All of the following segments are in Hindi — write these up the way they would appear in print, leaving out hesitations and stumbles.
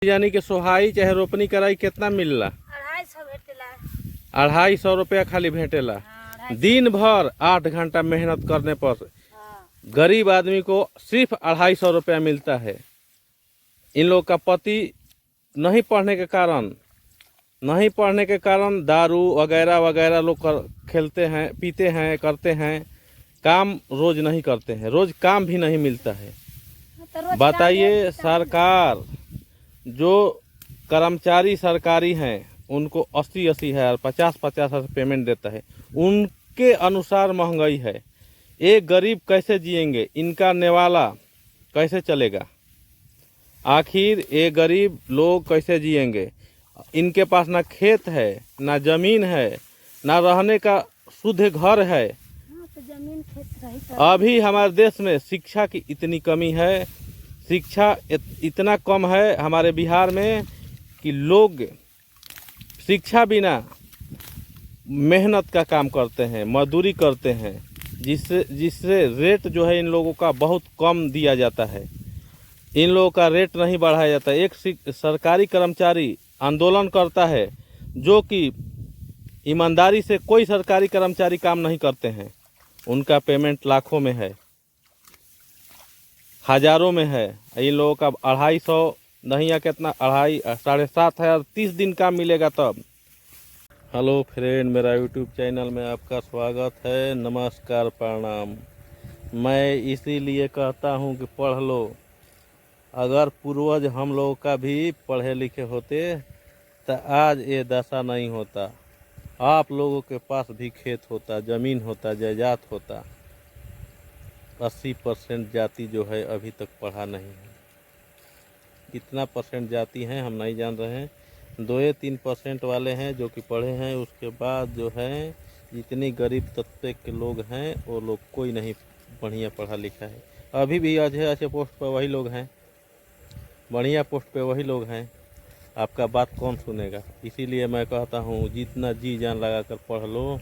यानी कि सोहाई चाहे रोपनी कराई कितना मिलला? 250 भेटेला। 250 रुपया खाली भेटेला। दिन भर 8 घंटा मेहनत करने पर गरीब आदमी को सिर्फ 250 रुपया मिलता है। इन लोग का पति नहीं पढ़ने के कारण दारू वगैरह वगैरह लोग खेलते हैं, पीते हैं, करते हैं, काम रोज नहीं करते हैं, रोज काम भी नहीं मिलता है। बताइए, सरकार जो कर्मचारी सरकारी हैं उनको 80-80 हज़ार 50-50 हज़ार पेमेंट देता है, उनके अनुसार महंगाई है। एक गरीब कैसे जिएंगे? इनका नेवाला कैसे चलेगा? आखिर ये गरीब लोग कैसे जिएंगे? इनके पास ना खेत है, ना जमीन है, ना रहने का शुद्ध घर है। तो जमीन खेत रही तो अभी हमारे देश में शिक्षा की इतनी कमी है, शिक्षा इतना कम है हमारे बिहार में कि लोग शिक्षा बिना मेहनत का काम करते हैं, मजदूरी करते हैं, जिससे रेट जो है इन लोगों का बहुत कम दिया जाता है। इन लोगों का रेट नहीं बढ़ाया जाता। एक सरकारी कर्मचारी आंदोलन करता है, जो कि ईमानदारी से कोई सरकारी कर्मचारी काम नहीं करते हैं। उनका पेमेंट लाखों में है, हजारों में है। इन लोगों का 250 नहीं या कितना 2.5 7.5 30 दिन काम मिलेगा तब। हेलो फ्रेंड, मेरा यूट्यूब चैनल में आपका स्वागत है। नमस्कार, प्रणाम। मैं इसीलिए कहता हूं कि पढ़ लो। अगर पूर्वज हम लोगों का भी पढ़े लिखे होते तो आज ये दशा नहीं होता। आप लोगों के पास भी खेत होता, ज़मीन होता, जायदाद होता। 80% जाति जो है अभी तक पढ़ा नहीं है। कितना परसेंट जाति हैं हम नहीं जान रहे हैं। 2-3% वाले हैं जो कि पढ़े हैं। उसके बाद जो है जितनी गरीब तबके के लोग हैं वो लोग कोई नहीं बढ़िया पढ़ा लिखा है। अभी भी अच्छे पोस्ट पर वही लोग हैं, बढ़िया पोस्ट पे वही लोग हैं। आपका बात कौन सुनेगा? इसीलिए मैं कहता हूँ जितना जी जान लगा कर पढ़ लो।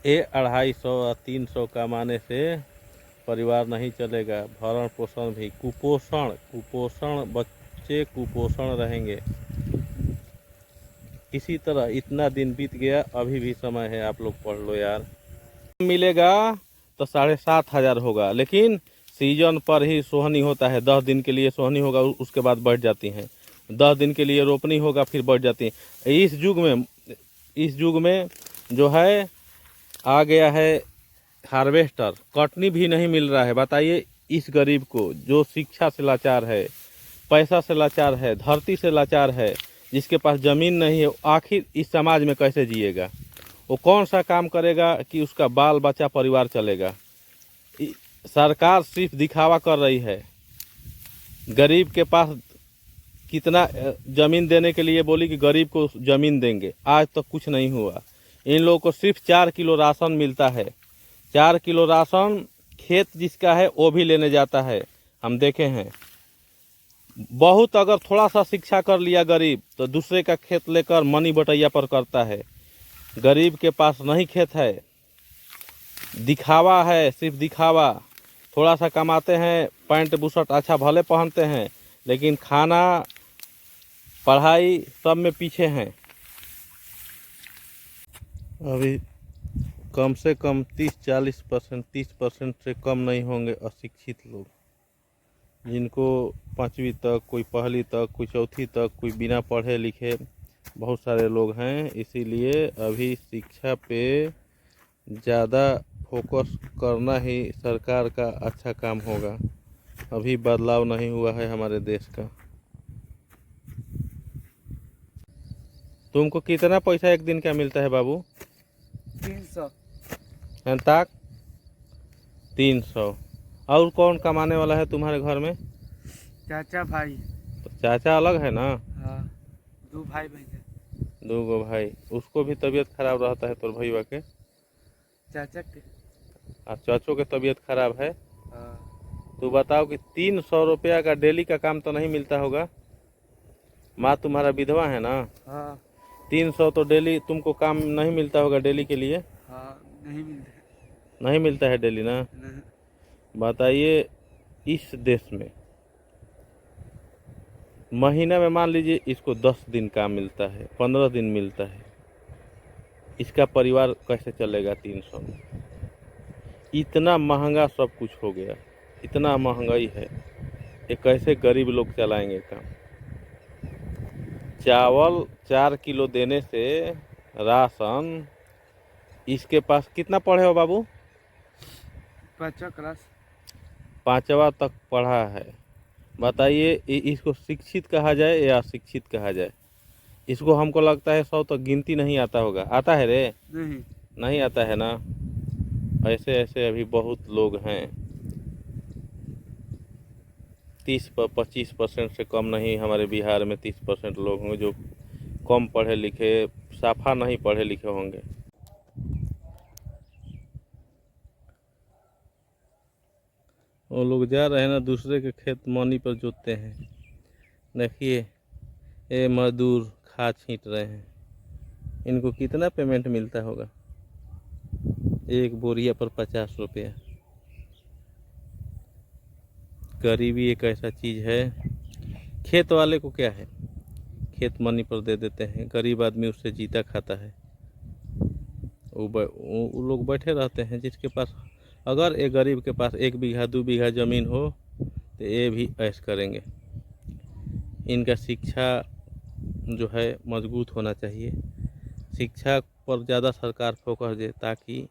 ये 250 और 300 कमाने से परिवार नहीं चलेगा। भरण पोषण भी, कुपोषण बच्चे कुपोषण रहेंगे। इसी तरह इतना दिन बीत गया, अभी भी समय है, आप लोग पढ़ लो यार। मिलेगा तो 7,500 होगा, लेकिन सीजन पर ही सोहनी होता है। 10 दिन के लिए सोहनी होगा, उसके बाद बढ़ जाती हैं। 10 दिन के लिए रोपनी होगा, फिर बढ़ जाती है। इस युग में जो है आ गया है हार्वेस्टर। कटनी भी नहीं मिल रहा है। बताइए, इस गरीब को जो शिक्षा से लाचार है, पैसा से लाचार है, धरती से लाचार है, जिसके पास ज़मीन नहीं है, आखिर इस समाज में कैसे जिएगा? वो कौन सा काम करेगा कि उसका बाल बच्चा परिवार चलेगा? सरकार सिर्फ दिखावा कर रही है। गरीब के पास कितना ज़मीन देने के लिए बोली कि गरीब को ज़मीन देंगे, आज तक कुछ नहीं हुआ। इन लोगों को सिर्फ 4 किलो राशन मिलता है। 4 किलो राशन खेत जिसका है वो भी लेने जाता है, हम देखे हैं। बहुत अगर थोड़ा सा शिक्षा कर लिया गरीब तो दूसरे का खेत लेकर मनी बटैया पर करता है। गरीब के पास नहीं खेत है, दिखावा है, सिर्फ दिखावा। थोड़ा सा कमाते हैं, पैंट बुशर्ट अच्छा भले पहनते हैं, लेकिन खाना पढ़ाई सब में पीछे हैं। अभी कम से कम 30% से कम नहीं होंगे अशिक्षित लोग, जिनको 5वीं तक, कोई 1ली तक, कोई 4थी तक, कोई बिना पढ़े लिखे बहुत सारे लोग हैं। इसीलिए अभी शिक्षा पे ज़्यादा फोकस करना ही सरकार का अच्छा काम होगा। अभी बदलाव नहीं हुआ है हमारे देश का। तुमको कितना पैसा एक दिन का मिलता है बाबू? 300। तक 300। और कौन कमाने वाला है तुम्हारे घर में? चाचा भाई। तो चाचा अलग है ना? हाँ, 2 भाई बहन। 2 गो भाई। उसको भी तबीयत खराब रहता है तोर भैया के? चाचा के। और चाचों के तबीयत खराब है। हाँ। तो बताओ कि 300 रुपया का डेली का काम तो नहीं मिलता होगा? माँ तुम्हारा विधवा है ना? हाँ। 300 तो डेली तुमको काम नहीं मिलता होगा डेली के लिए? हाँ, नहीं मिलते। नहीं मिलता है डेली ना? बताइए, इस देश में महीना में मान लीजिए इसको 10 दिन काम मिलता है, 15 दिन मिलता है, इसका परिवार कैसे चलेगा 300 में? इतना महंगा सब कुछ हो गया, इतना महंगाई है, ये कैसे गरीब लोग चलाएंगे काम? चावल 4 किलो देने से राशन, इसके पास कितना पढ़े हो बाबू? 5वीं क्लास। 5वां तक पढ़ा है। बताइए इसको शिक्षित कहा जाए या अशिक्षित कहा जाए? इसको हमको लगता है 100 तक गिनती नहीं आता होगा। आता है रे? नहीं। नहीं आता है ना। ऐसे ऐसे अभी बहुत लोग हैं, 30-25% से कम नहीं। हमारे बिहार में 30% लोग होंगे जो कम पढ़े लिखे, साफा नहीं पढ़े लिखे होंगे। वो लोग जा रहे हैं ना, दूसरे के खेत मनी पर जोतते हैं। देखिए ये मजदूर खाद छींट रहे हैं, इनको कितना पेमेंट मिलता होगा? एक बोरिया पर 50 रुपया। गरीबी एक ऐसा चीज़ है, खेत वाले को क्या है, खेत मनी पर दे देते हैं, गरीब आदमी उससे जीता खाता है। वो लोग बैठे रहते हैं। जिसके पास, अगर एक गरीब के पास 1 बीघा 2 बीघा ज़मीन हो तो ये भी ऐश करेंगे। इनका शिक्षा जो है मजबूत होना चाहिए, शिक्षा पर ज़्यादा सरकार फोकस दे, ताकि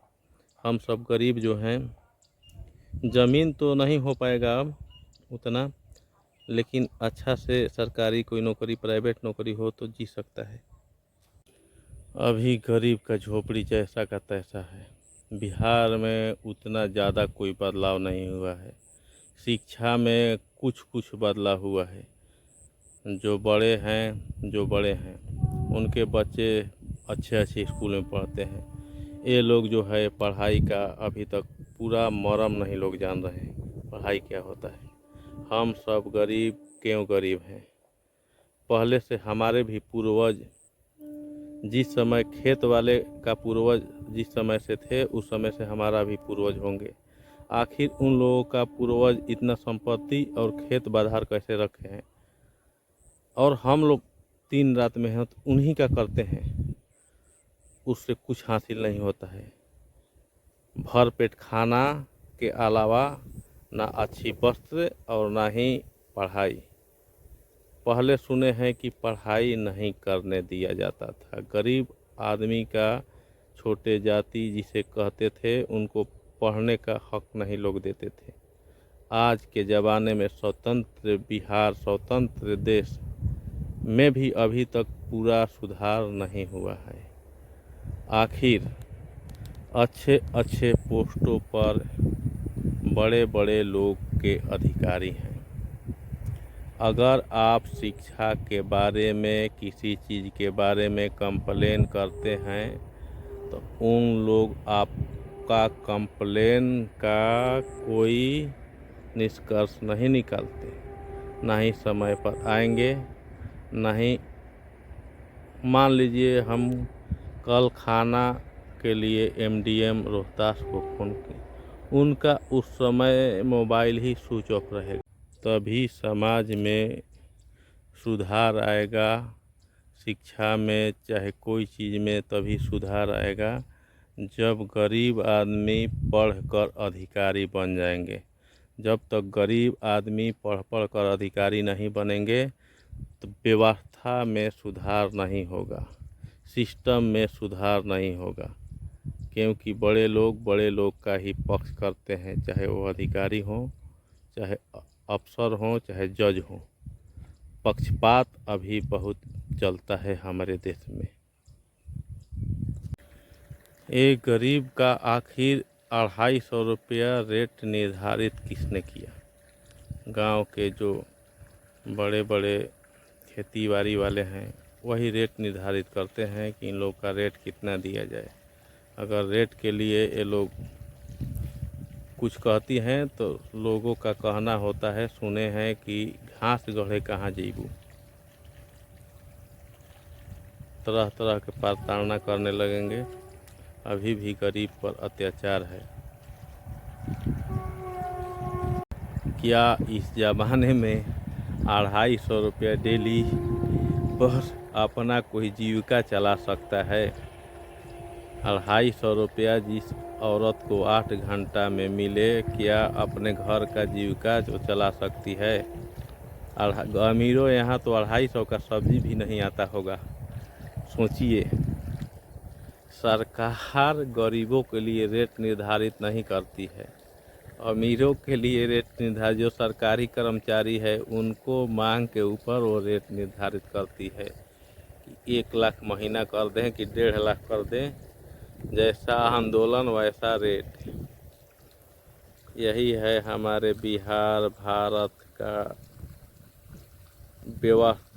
हम सब गरीब जो हैं, ज़मीन तो नहीं हो पाएगा अब उतना, लेकिन अच्छा से सरकारी कोई नौकरी, प्राइवेट नौकरी हो तो जी सकता है। अभी गरीब का झोपड़ी जैसा का तैसा है। बिहार में उतना ज़्यादा कोई बदलाव नहीं हुआ है। शिक्षा में कुछ कुछ बदलाव हुआ है। जो बड़े हैं उनके बच्चे अच्छे अच्छे स्कूल में पढ़ते हैं। ये लोग जो है पढ़ाई का अभी तक पूरा मर्म नहीं लोग जान रहे हैं, पढ़ाई क्या होता है। हम सब गरीब क्यों गरीब हैं? पहले से हमारे भी पूर्वज, जिस समय खेत वाले का पूर्वज जिस समय से थे, उस समय से हमारा भी पूर्वज होंगे। आखिर उन लोगों का पूर्वज इतना संपत्ति और खेत बाधार कैसे रखे हैं, और हम लोग दिन रात मेहनत उन्हीं का करते हैं, उससे कुछ हासिल नहीं होता है। भर पेट खाना के अलावा ना अच्छी वस्त्र और ना ही पढ़ाई। पहले सुने हैं कि पढ़ाई नहीं करने दिया जाता था। गरीब आदमी का, छोटे जाति जिसे कहते थे, उनको पढ़ने का हक नहीं लोग देते थे। आज के ज़माने में स्वतंत्र बिहार, स्वतंत्र देश में भी अभी तक पूरा सुधार नहीं हुआ है। आखिर अच्छे अच्छे पोस्टों पर बड़े बड़े लोग के अधिकारी हैं। अगर आप शिक्षा के बारे में, किसी चीज़ के बारे में कंप्लेन करते हैं तो उन लोग आपका कंप्लेन का कोई निष्कर्ष नहीं निकालते, ना ही समय पर आएंगे, ना ही, मान लीजिए हम कल खाना के लिए MDM रोहतास को फ़ोन किए, उनका उस समय मोबाइल ही स्विच ऑफ रहेगा। तभी समाज में सुधार आएगा, शिक्षा में चाहे कोई चीज़ में तभी सुधार आएगा जब गरीब आदमी पढ़कर अधिकारी बन जाएंगे। जब तक गरीब आदमी पढ़ कर अधिकारी नहीं बनेंगे तो व्यवस्था में सुधार नहीं होगा, सिस्टम में सुधार नहीं होगा। क्योंकि बड़े लोग का ही पक्ष करते हैं, चाहे वो अधिकारी हों, चाहे अफसर हों, चाहे जज हों। पक्षपात अभी बहुत चलता है हमारे देश में। एक गरीब का आखिर 250 रुपया रेट निर्धारित किसने किया? गांव के जो बड़े बड़े खेती बाड़ी वाले हैं वही रेट निर्धारित करते हैं कि इन लोग का रेट कितना दिया जाए। अगर रेट के लिए ये लोग कुछ कहती हैं तो लोगों का कहना होता है, सुने हैं कि घास गढ़े कहाँ जेबू, तरह तरह के प्रताड़ना करने लगेंगे। अभी भी गरीब पर अत्याचार है। क्या इस ज़माने में 250 डेली पर अपना कोई जीविका चला सकता है। 250 जिस औरत को 8 घंटा में मिले, क्या अपने घर का जीविका जो चला सकती है? अमीरों यहाँ तो 250 का सब्जी भी नहीं आता होगा। सोचिए, सरकार गरीबों के लिए रेट निर्धारित नहीं करती है, अमीरों के लिए रेट निर्धारित, जो सरकारी कर्मचारी है उनको मांग के ऊपर वो रेट निर्धारित करती है कि 1 लाख महीना कर दें कि 1.5 लाख कर दें, जैसा आंदोलन वैसा रेट। यही है हमारे बिहार भारत का व्यवस्था।